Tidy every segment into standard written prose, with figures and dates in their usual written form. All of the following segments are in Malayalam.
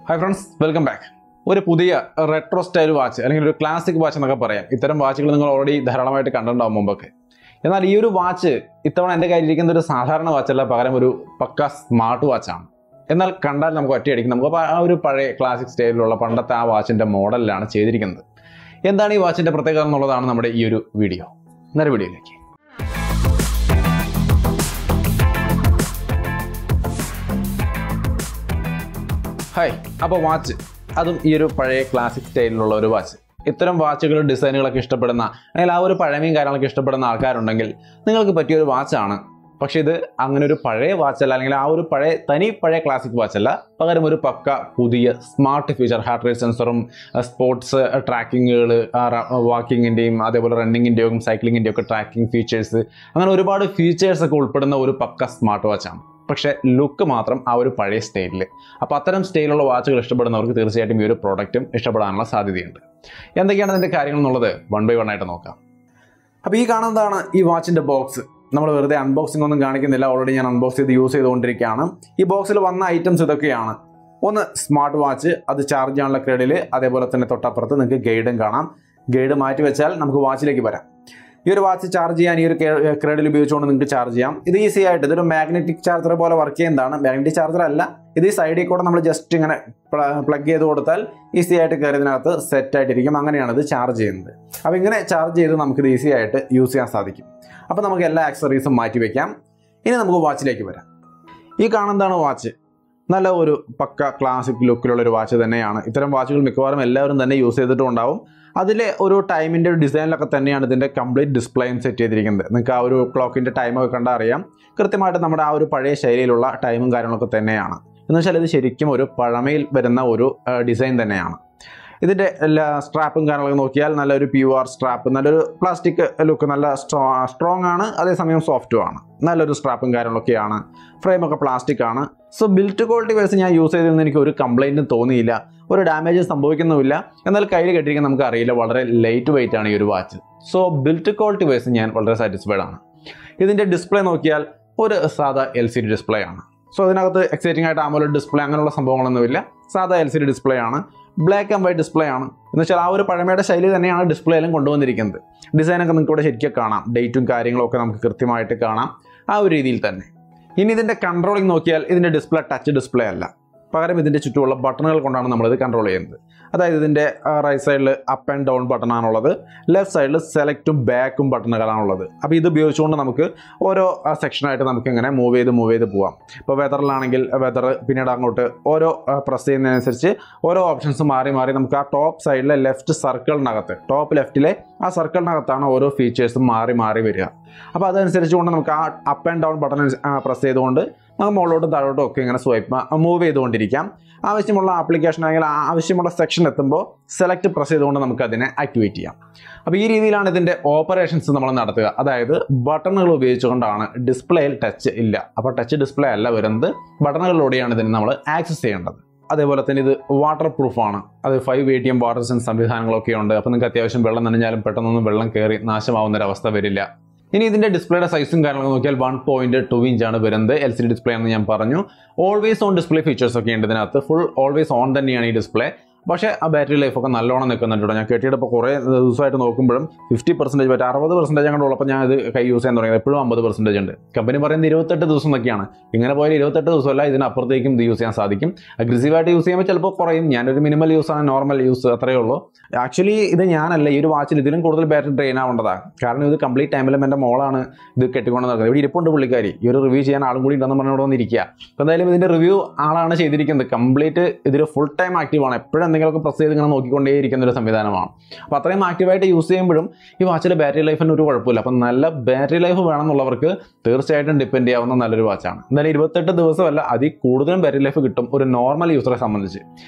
Hi friends, welcome back. ഒരു പുതിയ റെട്രോ സ്റ്റൈൽ വാച്ച് അല്ലെങ്കിൽ ഒരു ക്ലാസിക് വാച്ച് എന്നൊക്കെ പറയാം. ഇത്തരം വാച്ചുകൾ നിങ്ങൾ ഓൾറെഡി ധാരാളമായിട്ട് കണ്ടിട്ടുണ്ടാവും മുമ്പൊക്കെ. എന്നാൽ ഈ ഒരു വാച്ച് ഇത്തവണ എൻ്റെ കയ്യിലിരിക്കുന്ന ഒരു സാധാരണ വാച്ചല്ല, പകരം ഒരു പക്ക സ്മാർട്ട് വാച്ചാണ്. എന്നാൽ കണ്ടാൽ നമുക്ക് ഒറ്റയടിക്കും നമുക്ക് ആ ഒരു പഴയ ക്ലാസിക് സ്റ്റൈലിലുള്ള പണ്ടത്തെ ആ വാച്ചിൻ്റെ മോഡലിലാണ് ചെയ്തിരിക്കുന്നത്. എന്താണ് ഈ വാച്ചിൻ്റെ പ്രത്യേകത എന്നുള്ളതാണ് നമ്മുടെ ഈ ഒരു വീഡിയോ. നേരെ വീഡിയോയിലേക്ക്. ഹായ്, അപ്പോൾ വാച്ച്, അതും ഈ ഒരു പഴയ ക്ലാസിക് സ്റ്റൈലിലുള്ള ഒരു വാച്ച്. ഇത്തരം വാച്ചുകൾ ഡിസൈനുകളൊക്കെ ഇഷ്ടപ്പെടുന്ന അല്ലെങ്കിൽ ആ ഒരു പഴമയും കാര്യങ്ങളൊക്കെ ഇഷ്ടപ്പെടുന്ന ആൾക്കാരുണ്ടെങ്കിൽ നിങ്ങൾക്ക് പറ്റിയൊരു വാച്ചാണ്. പക്ഷേ ഇത് അങ്ങനെ ഒരു പഴയ വാച്ചല്ല, അല്ലെങ്കിൽ ആ ഒരു പഴയ ക്ലാസിക് വാച്ചല്ല, പകരം ഒരു പക്ക പുതിയ സ്മാർട്ട് ഫീച്ചർ, ഹാർട്ട് റേറ്റ് സെൻസറും സ്പോർട്സ് ട്രാക്കിങ്ങുകൾ, വാക്കിങ്ങിൻ്റെയും അതേപോലെ റണ്ണിങ്ങിൻ്റെയും സൈക്ലിങ്ങിൻ്റെയും ഒക്കെ ട്രാക്കിംഗ് ഫീച്ചേഴ്സ്, അങ്ങനെ ഒരുപാട് ഫീച്ചേഴ്സൊക്കെ ഉൾപ്പെടുന്ന ഒരു പക്ക സ്മാർട്ട് വാച്ചാണ്. പക്ഷേ ലുക്ക് മാത്രം ആ ഒരു പഴയ സ്റ്റൈലിൽ. അപ്പോൾ അത്തരം സ്റ്റൈലുള്ള വാച്ചുകൾ ഇഷ്ടപ്പെടുന്നവർക്ക് തീർച്ചയായിട്ടും ഈ ഒരു പ്രോഡക്റ്റും ഇഷ്ടപ്പെടാനുള്ള സാധ്യതയുണ്ട്. എന്തൊക്കെയാണ് അതിൻ്റെ കാര്യങ്ങൾ എന്നുള്ളത് വൺ ബൈ വൺ ആയിട്ട് നോക്കാം. അപ്പോൾ ഈ കാണുന്നതാണ് ഈ വാച്ചിൻ്റെ ബോക്സ്. നമ്മൾ വെറുതെ അൺബോക്സിംഗ് ഒന്നും കാണിക്കുന്നില്ല, ഓൾറെഡി ഞാൻ അൺബോക്സ് ചെയ്ത് യൂസ് ചെയ്തുകൊണ്ടിരിക്കുകയാണ്. ഈ ബോക്സിൽ വന്ന ഐറ്റംസ് ഇതൊക്കെയാണ്. ഒന്ന് സ്മാർട്ട് വാച്ച്, അത് ചാർജ് ചെയ്യാനുള്ള ക്രെഡിൽ, അതേപോലെ തന്നെ തൊട്ടപ്പുറത്ത് നിങ്ങൾക്ക് ഗൈഡും കാണാം. ഗൈഡ് മാറ്റി വെച്ചാൽ നമുക്ക് വാച്ചിലേക്ക് വരാം. ഈ ഒരു വാച്ച് ചാർജ് ചെയ്യാൻ ഈ ഒരു ക്രെഡിൽ ഉപയോഗിച്ചുകൊണ്ട് നിങ്ങൾക്ക് ചാർജ് ചെയ്യാം. ഇത് ഈസി ആയിട്ട്, ഇതൊരു മാഗ്നറ്റിക് ചാർജർ പോലെ വർക്ക് ചെയ്യുന്നതാണ്. മാഗ്നറ്റിക് ചാർജർ അല്ല, ഇത് ഈ സൈഡിൽ കൂടെ നമ്മൾ ജസ്റ്റ് ഇങ്ങനെ പ്ലഗ് ചെയ്ത് കൊടുത്താൽ ഈസി ആയിട്ട് കയറി ഇതിനകത്ത് സെറ്റ് ആയിട്ടിരിക്കും. അങ്ങനെയാണ് ഇത് ചാർജ് ചെയ്യുന്നത്. അപ്പോൾ ഇങ്ങനെ ചാർജ് ചെയ്ത് നമുക്കിത് ഈസി ആയിട്ട് യൂസ് ചെയ്യാൻ സാധിക്കും. അപ്പോൾ നമുക്ക് എല്ലാ ആക്സസറീസും മാറ്റി വയ്ക്കാം. ഇനി നമുക്ക് വാച്ചിലേക്ക് വരാം. ഈ കാണുന്നതാണ് വാച്ച്. നല്ല ഒരു പക്ക ക്ലാസിക് ലുക്കിലുള്ളൊരു വാച്ച് തന്നെയാണ്. ഇത്തരം വാച്ചുകൾ മിക്കവാറും എല്ലാവരും തന്നെ യൂസ് ചെയ്തിട്ടുണ്ടാവും. അതിലെ ഒരു ടൈമിൻ്റെ ഒരു ഡിസൈനിലൊക്കെ തന്നെയാണ് ഇതിൻ്റെ കംപ്ലീറ്റ് ഡിസ്പ്ലേയും സെറ്റ് ചെയ്തിരിക്കുന്നത്. നിങ്ങൾക്ക് ആ ഒരു ക്ലോക്കിൻ്റെ ടൈമൊക്കെ കണ്ടാൽ അറിയാം, കൃത്യമായിട്ട് നമ്മുടെ ആ ഒരു പഴയ ശൈലിയിലുള്ള ടൈമും കാര്യങ്ങളൊക്കെ തന്നെയാണ്. എന്ന് വെച്ചാൽ ഇത് ശരിക്കും ഒരു പഴമയിൽ വരുന്ന ഒരു ഡിസൈൻ തന്നെയാണ്. ഇതിൻ്റെ എല്ലാ സ്ട്രാപ്പും കാര്യങ്ങളൊക്കെ നോക്കിയാൽ നല്ലൊരു പ്യുവർ സ്ട്രാപ്പ്, നല്ലൊരു പ്ലാസ്റ്റിക് ലുക്ക്, നല്ല സ്ട്രോങ് ആണ്, അതേസമയം സോഫ്റ്റും ആണ്. നല്ലൊരു സ്ട്രാപ്പും കാര്യങ്ങളൊക്കെയാണ്. ഫ്രെയിമൊക്കെ പ്ലാസ്റ്റിക് ആണ്. സോ ബിൽറ്റ് ക്വാളിറ്റി വൈസ് ഞാൻ യൂസ് ചെയ്തതിൽ എനിക്ക് ഒരു കംപ്ലൈൻറ്റും തോന്നിയില്ല, ഒരു ഡാമേജ് സംഭവിക്കുന്നുമില്ല. എന്നാൽ കയ്യിൽ കെട്ടിരിക്കാൻ നമുക്ക് അറിയില്ല, വളരെ ലൈറ്റ് വെയിറ്റ് ആണ് ഈ ഒരു watch. So built quality wise ഞാൻ വളരെ സാറ്റിസ്ഫൈഡ് ആണ്. ഇതിൻ്റെ ഡിസ്പ്ലേ നോക്കിയാൽ ഒരു സാധാ LCD ഡിസ്പ്ലേ ആണ്. സോ അതിനകത്ത് എക്സൈറ്റിംഗ് ആയിട്ട് AMOLED ഡിസ്പ്ലേ അങ്ങനെയുള്ള സംഭവങ്ങളൊന്നുമില്ല. സാധാ LCD ഡിസ്പ്ലേ ആണ്. ബ്ലാക്ക് ആൻഡ് വൈറ്റ് ഡിസ്പ്ലേ ആണ്. എന്ന് വെച്ചാൽ ആ ഒരു പഴമയുടെ ശൈലി തന്നെയാണ് ഡിസ്പ്ലേയിലും കൊണ്ടുവന്നിരിക്കുന്നത്. ഡിസൈനൊക്കെ നിങ്ങൾക്ക് ഇവിടെ ശരിക്കും കാണാം, ഡേറ്റും കാര്യങ്ങളൊക്കെ നമുക്ക് കൃത്യമായിട്ട് കാണാം, ആ ഒരു രീതിയിൽ തന്നെ. ഇനി ഇതിൻ്റെ കൺട്രോളിങ് നോക്കിയാൽ ഇതിൻ്റെ ഡിസ്പ്ലേ ടച്ച് ഡിസ്പ്ലേ അല്ല, പകരം ഇതിൻ്റെ ചുറ്റുമുള്ള ബട്ടണുകൾ കൊണ്ടാണ് നമ്മളിത് കൺട്രോൾ ചെയ്യുന്നത്. അതായത് ഇതിൻ്റെ റൈറ്റ് സൈഡിൽ അപ്പ് ആൻഡ് ഡൗൺ ബട്ടണാണുള്ളത്, ലെഫ്റ്റ് സൈഡിൽ സെലക്റ്റും ബാക്കും ബട്ടണുകളാണുള്ളത്. അപ്പോൾ ഇത് ഉപയോഗിച്ചുകൊണ്ട് നമുക്ക് ഓരോ സെക്ഷനായിട്ട് നമുക്ക് ഇങ്ങനെ മൂവ് ചെയ്ത് പോവാം. ഇപ്പോൾ വെതറിലാണെങ്കിൽ വെതർ, പിന്നീട് അങ്ങോട്ട് ഓരോ പ്രസ് ചെയ്യുന്നതിനനുസരിച്ച് ഓരോ ഓപ്ഷൻസ് മാറി നമുക്ക് ആ ടോപ്പ് സൈഡിലെ ലെഫ്റ്റ് സർക്കിളിനകത്ത്, ടോപ്പ് ലെഫ്റ്റിലെ ആ സർക്കിളിനകത്താണ് ഓരോ ഫീച്ചേഴ്സും മാറി വരിക. അപ്പോൾ അതനുസരിച്ചുകൊണ്ട് നമുക്ക് ആ up and down button press ചെയ്തുകൊണ്ട് നമുക്ക് മുകളിലോട്ടും താഴോട്ടും ഒക്കെ ഇങ്ങനെ മൂവ് ചെയ്തുകൊണ്ടിരിക്കാം. ആവശ്യമുള്ള ആപ്ലിക്കേഷൻ അല്ലെങ്കിൽ ആവശ്യമുള്ള സെക്ഷൻ എത്തുമ്പോൾ സെലക്ട് പ്രസ് ചെയ്തുകൊണ്ട് നമുക്ക് അതിനെ ആക്ടിവേറ്റ് ചെയ്യാം. അപ്പോൾ ഈ രീതിയിലാണ് ഇതിൻ്റെ ഓപ്പറേഷൻസ് നമ്മൾ നടത്തുക. അതായത് ബട്ടണുകൾ ഉപയോഗിച്ചുകൊണ്ടാണ്, ഡിസ്പ്ലേയിൽ ടച്ച് ഇല്ല. അപ്പോൾ ടച്ച് ഡിസ്പ്ലേ അല്ല വരുന്നത്, ബട്ടണുകളിലൂടെയാണ് ഇതിനെ നമ്മൾ ആക്സസ് ചെയ്യേണ്ടത്. അതേപോലെ തന്നെ ഇത് വാട്ടർ പ്രൂഫാണ്. അത് 5 ATM വാട്ടർ സെൻസ് സംവിധാനങ്ങളൊക്കെ ഉണ്ട്. അപ്പോൾ നിങ്ങൾക്ക് അത്യാവശ്യം വെള്ളം നനഞ്ഞാലും പെട്ടെന്നൊന്നും വെള്ളം കയറി നാശമാവുന്നൊരവസ്ഥ വരില്ല. ഇനി ഇതിൻ്റെ ഡിസ്പ്ലേയുടെ സൈസും കാര്യങ്ങളൊക്കെ നോക്കിയാൽ 1.2 ഇഞ്ചാണ് വരുന്നത്. LCD ഡിസ്പ്ലേ ആണെന്ന് ഞാൻ പറഞ്ഞു. ഓൾവേസ് ഓൺ ഡിസ്പ്ലേ ഫീച്ചേഴ്സ് ഒക്കെ ഉണ്ട് ഇതിനകത്ത്. ഫുൾ ഓൾവേസ് ഓൺ തന്നെയാണ് ഈ ഡിസ്പ്ലേ. പക്ഷേ ആ ബാറ്ററി ലൈഫൊക്കെ നല്ലോണം നിൽക്കുന്നുണ്ട്. ഞാൻ കെട്ടിയിട്ട് ഇപ്പോൾ കുറേ ദിവസമായിട്ട് നോക്കുമ്പോഴും 50% പറ്റും, 60% അങ്ങോട്ട് ഉള്ളപ്പോൾ ഞാൻ ഇത് കൈ യൂസ് ചെയ്യാൻ തുടങ്ങിയത്. എപ്പോഴും 50% ഉണ്ട്. കമ്പനി പറയുന്നത് 28 ദിവസം എന്നൊക്കെയാണ്. ഇങ്ങനെ പോയാൽ 28 ദിവസമല്ല, ഇതിനപ്പുറത്തേക്കും ഇത് യൂസ് ചെയ്യാൻ സാധിക്കും. അഗ്രസീവായിട്ട് യൂസ് ചെയ്യുമ്പോൾ ചിലപ്പോൾ കുറയും. ഞാനൊരു മിനിമൽ യൂസാണ്, നോർമൽ യൂസ് അത്രയേ ഉള്ളൂ. ആക്ച്വലി ഇത് ഞാനല്ല, ഈ ഒരു വാച്ചിൽ ഇതിലും കൂടുതൽ ബാറ്ററി ഡ്രെയിൻ ആവേണ്ടതാണ്. കാരണം ഇത് കംപ്ലീറ്റ് ടൈമിലും എൻ്റെ മോളാണ് ഇത് കെട്ടിക്കൊണ്ട് നടക്കുന്നത്. ഇവിടെ ഇരിപ്പുണ്ട് പുള്ളിക്കാരി. ഈ ഒരു റിവ്യൂ ചെയ്യാൻ ആളും കൂടി ഉണ്ടെന്ന് പറഞ്ഞുകൊണ്ട് വന്നിരിക്കുക. അപ്പോൾ എന്തായാലും ഇതിൻ്റെ റിവ്യൂ ആളാണ് ചെയ്തിരിക്കുന്നത്. കംപ്ലീറ്റ് ഇതിൽ ഫുൾ ടൈം ആക്റ്റീവാണ്. എപ്പോഴും എന്തെങ്കിലുമൊക്കെ പ്രസ് ചെയ്ത് ഇങ്ങനെ നോക്കിക്കൊണ്ടേയിരിക്കുന്ന ഒരു സംവിധാനമാണ്. അപ്പോൾ അത്രയും ആക്റ്റീവായിട്ട് യൂസ് ചെയ്യുമ്പോഴും ഈ വാച്ചിലെ ബാറ്ററി ലൈഫിന് ഒരു കുഴപ്പമില്ല. അപ്പം നല്ല ബാറ്ററി ലൈഫ് വേണമെന്നുള്ളവർക്ക് തീർച്ചയായിട്ടും ഡിപ്പെൻഡ് ചെയ്യാവുന്ന നല്ലൊരു വാച്ചാണ്. എന്തായാലും 28 ദിവസമല്ല, അതിൽ കൂടുതലും ബാറ്ററി ലൈഫ് കിട്ടും ഒരു നോർമൽ യൂസറെ സംബന്ധിച്ച്.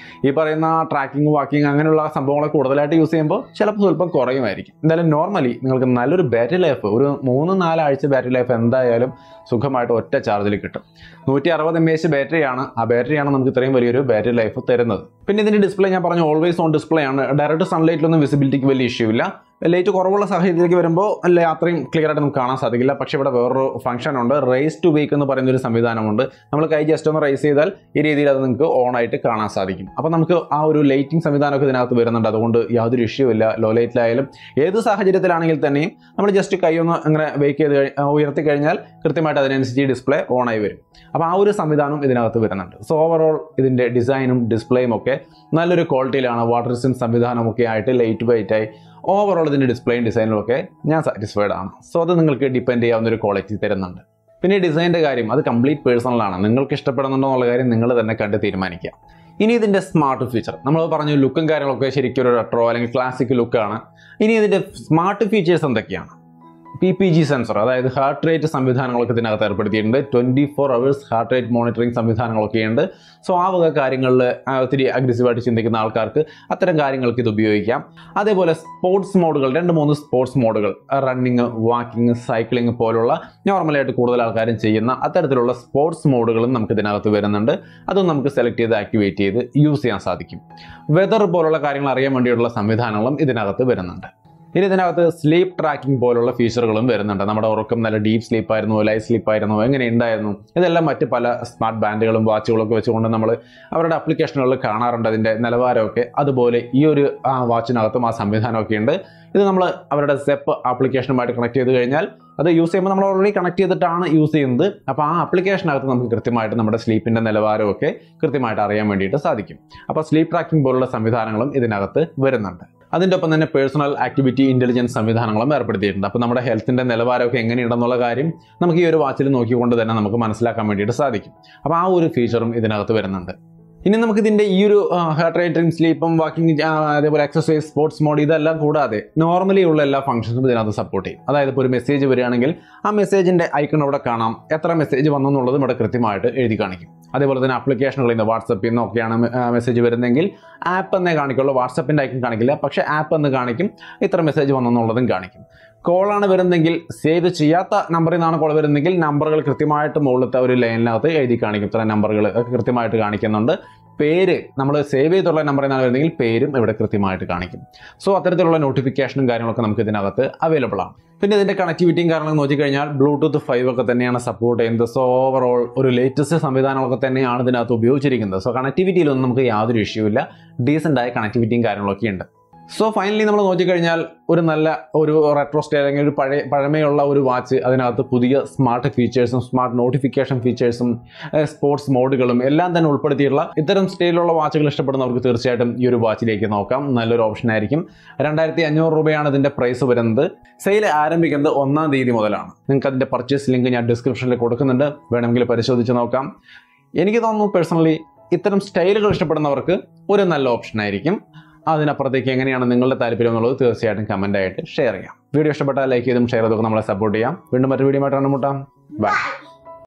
ഈ പറയുന്ന ട്രാക്കിംഗ്, വാക്കിംഗ് അങ്ങനെയുള്ള സംഭവങ്ങളൊക്കെ കൂടുതലായിട്ട് യൂസ് ചെയ്യുമ്പോൾ ചിലപ്പോൾ സ്വല്പം കുറയുമായിരിക്കും. എന്തായാലും നോർമലി നിങ്ങൾക്ക് നല്ലൊരു ബാറ്ററി ലൈഫ്, ഒരു 3-4 ആഴ്ച ബാറ്ററി ലൈഫ് എന്തായാലും സുഖമായിട്ട് ഒറ്റ ചാർജിൽ കിട്ടും. 160 mAh ബാറ്ററിയാണ്. ആ ബാറ്ററിയാണ് നമുക്ക് ഇത്രയും വലിയൊരു ബാറ്ററി ലൈഫ് തരുന്നത്. പിന്നെ ഇതിൻ്റെ ഡിസ്പ്ലേ ഞാൻ പറഞ്ഞു ഓൾവേസ് ഓൺ ഡിസ്പ്ലേ ആണ്. ഡയറക്റ്റ് സൺലൈറ്റിലൊന്നും വിസിബിലിറ്റിക്ക് വലിയ ഇഷ്യൂ ഇല്ല. ലൈറ്റ് കുറവുള്ള സാഹചര്യത്തിലേക്ക് വരുമ്പോൾ അത്രയും ക്ലിയർ ആയിട്ട് നമുക്ക് കാണാൻ സാധിക്കില്ല. പക്ഷേ ഇവിടെ വേറൊരു ഫംഗ്ഷൻ ഉണ്ട്, റേസ് ടു വേക്ക് എന്ന് പറയുന്ന ഒരു സംവിധാനമുണ്ട്. നമ്മൾ കൈ ജസ്റ്റ് ഒന്ന് റേസ് ചെയ്താൽ ഈ രീതിയിൽ അത് നിങ്ങൾക്ക് ഓൺ ആയിട്ട് കാണാൻ സാധിക്കും. അപ്പോൾ നമുക്ക് ആ ഒരു ലൈറ്റിംഗ് സംവിധാനമൊക്കെ ഇതിനകത്ത് വരുന്നുണ്ട്. അതുകൊണ്ട് യാതൊരു ഇഷ്യൂ ഇല്ല. ലോ ലൈറ്റിലായാലും ഏത് സാഹചര്യത്തിലാണെങ്കിൽ തന്നെയും നമ്മൾ ജസ്റ്റ് കൈ ഒന്ന് അങ്ങനെ വേക്ക് ചെയ്ത് ഉയർത്തി കഴിഞ്ഞാൽ കൃത്യമായിട്ട് അതിനനുസരിച്ച് ഡിസ്പ്ലേ ഓൺ ആയി വരും. അപ്പോൾ ആ ഒരു സംവിധാനം ഇതിനകത്ത് വരുന്നുണ്ട്. സോ ഓവറോൾ ഇതിൻ്റെ ഡിസൈനും ഡിസ്പ്ലേയും ഒക്കെ നല്ലൊരു ക്വാളിറ്റിയിലാണ്. വാട്ടർ റെസിസ്റ്റൻസ് സംവിധാനമൊക്കെ ആയിട്ട് ലൈറ്റ് വെയിറ്റ് ആയി ഓവറോൾ ഇതിൻ്റെ ഡിസ്പ്ലേയും ഡിസൈനും ഒക്കെ ഞാൻ സാറ്റിസ്ഫൈഡ് ആണ്. സോ അത് നിങ്ങൾക്ക് ഡിപ്പെൻഡ് ചെയ്യാവുന്ന ഒരു ക്വാളിറ്റി തരുന്നുണ്ട്. പിന്നെ ഡിസൈൻ്റെ കാര്യം അത് കംപ്ലീറ്റ് പേഴ്സണലാണ്. നിങ്ങൾക്ക് ഇഷ്ടപ്പെടുന്നുണ്ടോ എന്നുള്ള കാര്യം നിങ്ങൾ തന്നെ കണ്ട് തീരുമാനിക്കുക. ഇനി ഇതിൻ്റെ സ്മാർട്ട് ഫീച്ചർ നമ്മൾ പറഞ്ഞു, ലുക്കും കാര്യങ്ങളൊക്കെ ശരിക്കും ഒരു റെട്രോ അല്ലെങ്കിൽ ക്ലാസിക് ലുക്കാണ്. ഇനി ഇതിൻ്റെ സ്മാർട്ട് ഫീച്ചേഴ്സ് എന്തൊക്കെയാണ്? PPG സെൻസർ, അതായത് ഹാർട്ട് റേറ്റ് സംവിധാനങ്ങളൊക്കെ ഇതിനകത്ത് ഏർപ്പെടുത്തിയിട്ടുണ്ട്. 24 hours ഹാർട്ട് റേറ്റ് മോണിറ്ററിംഗ് സംവിധാനങ്ങളൊക്കെ ഉണ്ട്. സോ ആ വക കാര്യങ്ങളിൽ ഒത്തിരി അഗ്രസീവായിട്ട് ചിന്തിക്കുന്ന ആൾക്കാർക്ക് അത്തരം കാര്യങ്ങൾക്ക് ഇത് ഉപയോഗിക്കാം. അതേപോലെ സ്പോർട്സ് മോഡുകൾ, 2-3 സ്പോർട്സ് മോഡുകൾ, റണ്ണിങ്, വാക്കിംഗ്, സൈക്ലിംഗ് പോലുള്ള നോർമലായിട്ട് കൂടുതൽ ആൾക്കാരും ചെയ്യുന്ന അത്തരത്തിലുള്ള സ്പോർട്സ് മോഡുകളും നമുക്ക് ഇതിനകത്ത് വരുന്നുണ്ട്. അതും നമുക്ക് സെലക്ട് ചെയ്ത് ആക്ടിവേറ്റ് ചെയ്ത് യൂസ് ചെയ്യാൻ സാധിക്കും. വെതർ പോലുള്ള കാര്യങ്ങൾ അറിയാൻ വേണ്ടിയിട്ടുള്ള സംവിധാനങ്ങളും ഇതിനകത്ത് വരുന്നുണ്ട്. ഇനി ഇതിനകത്ത് സ്ലീപ്പ് ട്രാക്കിംഗ് പോലുള്ള ഫീച്ചറുകളും വരുന്നുണ്ട്. നമ്മുടെ ഉറക്കം നല്ല ഡീപ്പ് സ്ലീപ്പായിരുന്നോ, ലൈറ്റ് സ്ലീപ്പായിരുന്നോ, എങ്ങനെ ഉണ്ടായിരുന്നു, ഇതെല്ലാം മറ്റ് പല സ്മാർട്ട് ബാൻഡുകളും വാച്ചുകളൊക്കെ വെച്ചുകൊണ്ട് നമ്മൾ അവരുടെ ആപ്ലിക്കേഷനുകളിൽ കാണാറുണ്ട് അതിൻ്റെ നിലവാരമൊക്കെ. അതുപോലെ ഈ ഒരു വാച്ചിനകത്തും ആ സംവിധാനമൊക്കെ ഉണ്ട്. ഇത് നമ്മൾ അവരുടെ സെപ്പ് ആപ്ലിക്കേഷനുമായിട്ട് കണക്ട് ചെയ്ത് കഴിഞ്ഞാൽ അത് യൂസ് ചെയ്യുമ്പോൾ നമ്മൾ ഓൾറെഡി കണക്ട് ചെയ്തിട്ടാണ് യൂസ് ചെയ്യുന്നത്. അപ്പോൾ ആ ആപ്ലിക്കേഷനകത്ത് നമുക്ക് കൃത്യമായിട്ട് നമ്മുടെ സ്ലീപ്പിൻ്റെ നിലവാരമൊക്കെ കൃത്യമായിട്ട് അറിയാൻ വേണ്ടിയിട്ട് സാധിക്കും. അപ്പോൾ സ്ലീപ്പ് ട്രാക്കിംഗ് പോലുള്ള സംവിധാനങ്ങളും ഇതിനകത്ത് വരുന്നുണ്ട്. അതിൻ്റെ ഒപ്പം തന്നെ പേഴ്സണൽ ആക്ടിവിറ്റി ഇൻ്റലിജൻസ് സംവിധാനങ്ങളും ഏർപ്പെടുത്തിയിട്ടുണ്ട്. അപ്പോൾ നമ്മുടെ ഹെൽത്തിൻ്റെ നിലവാരമൊക്കെ എങ്ങനെയുണ്ടെന്നുള്ള കാര്യം നമുക്ക് ഈ ഒരു വാച്ചിൽ നോക്കിക്കൊണ്ട് തന്നെ നമുക്ക് മനസ്സിലാക്കാൻ വേണ്ടിയിട്ട് സാധിക്കും. അപ്പോൾ ആ ഒരു ഫീച്ചറും ഇതിനകത്ത് വരുന്നുണ്ട്. ഇനി നമുക്ക് ഇതിൻ്റെ ഈ ഒരു ഹാർട്ട് റേറ്റും സ്ലീപ്പും വാക്കിംഗ് അതേപോലെ എക്സസൈസ്, സ്പോർട്സ് മോഡ് ഇതെല്ലാം കൂടാതെ നോർമലി ഉള്ള എല്ലാ ഫംഗ്ഷൻസും ഇതിനകത്ത് സപ്പോർട്ട് ചെയ്യും. അതായത് ഇപ്പോൾ ഒരു മെസ്സേജ് വരികയാണെങ്കിൽ ആ മെസ്സേജിൻ്റെ ഐക്കൺ ഇവിടെ കാണാം, എത്ര മെസ്സേജ് വന്നെന്നുള്ളതും ഇവിടെ കൃത്യമായിട്ട് എഴുതി കാണിക്കും. അതേപോലെ തന്നെ ആപ്ലിക്കേഷനുകളിൽ നിന്ന് വാട്സപ്പിൽ നിന്നൊക്കെയാണ് മെസ്സേജ് വരുന്നതെങ്കിൽ ആപ്പ് എന്നേ കാണിക്കുള്ളൂ, വാട്സപ്പിൻ്റെ ഐക്കൺ കാണിക്കില്ല. പക്ഷേ ആപ്പ് എന്ന് കാണിക്കും, ഇത്ര മെസ്സേജ് വന്നെന്നുള്ളതും കാണിക്കും. കോളാണ് വരുന്നതെങ്കിൽ, സേവ് ചെയ്യാത്ത നമ്പറിൽ നിന്നാണ് കോൾ വരുന്നതെങ്കിൽ നമ്പറുകൾ കൃത്യമായിട്ട് മുകളിലത്തെ ഒരു ലൈനിനകത്ത് എഴുതി കാണിക്കും. ഇത്ര നമ്പറുകൾ കൃത്യമായിട്ട് കാണിക്കുന്നുണ്ട്. പേര് നമ്മൾ സേവ് ചെയ്തുള്ള നമ്പറിൽ നിന്നാണ് വരുന്നതെങ്കിൽ പേരും ഇവിടെ കൃത്യമായിട്ട് കാണിക്കും. സോ അത്തരത്തിലുള്ള നോട്ടിഫിക്കേഷനും കാര്യങ്ങളൊക്കെ നമുക്ക് ഇതിനകത്ത് അവൈലബിൾ ആണ്. പിന്നെ ഇതിൻ്റെ കണക്ടിവിറ്റിയും കാര്യങ്ങളും നോക്കിക്കഴിഞ്ഞാൽ ബ്ലൂടൂത്ത് 5 ഒക്കെ തന്നെയാണ് സപ്പോർട്ട് ചെയ്യുന്നത്. സോ ഓവറോൾ ഒരു ലേറ്റസ്റ്റ് സംവിധാനങ്ങളൊക്കെ തന്നെയാണ് ഇതിനകത്ത് ഉപയോഗിച്ചിരിക്കുന്നത്. സോ കണക്ടിവിറ്റിയിലൊന്നും നമുക്ക് യാതൊരു ഇഷ്യൂ ഇല്ല. ഡീസൻ്റായ കണക്ടിവിറ്റിയും കാര്യങ്ങളൊക്കെ ഉണ്ട്. സോ ഫൈനലി നമ്മൾ നോക്കിക്കഴിഞ്ഞാൽ ഒരു നല്ല ഒരു റെട്രോ സ്റ്റൈൽ അല്ലെങ്കിൽ ഒരു പഴമയുള്ള ഒരു വാച്ച്, അതിനകത്ത് പുതിയ സ്മാർട്ട് ഫീച്ചേഴ്സും സ്മാർട്ട് നോട്ടിഫിക്കേഷൻ ഫീച്ചേഴ്സും സ്പോർട്സ് മോഡുകളും എല്ലാം തന്നെ ഉൾപ്പെടുത്തിയിട്ടുള്ള ഇത്തരം സ്റ്റൈലുള്ള വാച്ചുകൾ ഇഷ്ടപ്പെടുന്നവർക്ക് തീർച്ചയായിട്ടും ഈ ഒരു വാച്ചിലേക്ക് നോക്കാം. നല്ലൊരു ഓപ്ഷൻ ആയിരിക്കും. 2500 രൂപയാണ് ഇതിൻ്റെ പ്രൈസ് വരുന്നത്. സെയിൽ ആരംഭിക്കുന്നത് 1-ാം തീയതി മുതലാണ്. നിങ്ങൾക്ക് അതിൻ്റെ പർച്ചേസ് ലിങ്ക് ഞാൻ ഡിസ്ക്രിപ്ഷനിൽ കൊടുക്കുന്നുണ്ട്, വേണമെങ്കിൽ പരിശോധിച്ച് നോക്കാം. എനിക്ക് തോന്നുന്നു പേഴ്സണലി ഇത്തരം സ്റ്റൈലുകൾ ഇഷ്ടപ്പെടുന്നവർക്ക് ഒരു നല്ല ഓപ്ഷൻ ആയിരിക്കും. അതിനപ്പുറത്തേക്ക് എങ്ങനെയാണ് നിങ്ങളുടെ താല്പര്യം എന്നുള്ളത് തീർച്ചയായിട്ടും കമൻ്റായിട്ട് ഷെയർ ചെയ്യാം. വീഡിയോ ഇഷ്ടപ്പെട്ടാൽ ലൈക്ക് ചെയ്തും ഷെയർ ചെയ്തൊക്കെ നമ്മളെ സപ്പോർട്ട് ചെയ്യാം. വീണ്ടും മറ്റൊരു വീഡിയോ ആയിട്ട് കണ്ടുമുട്ടാം. ബൈ.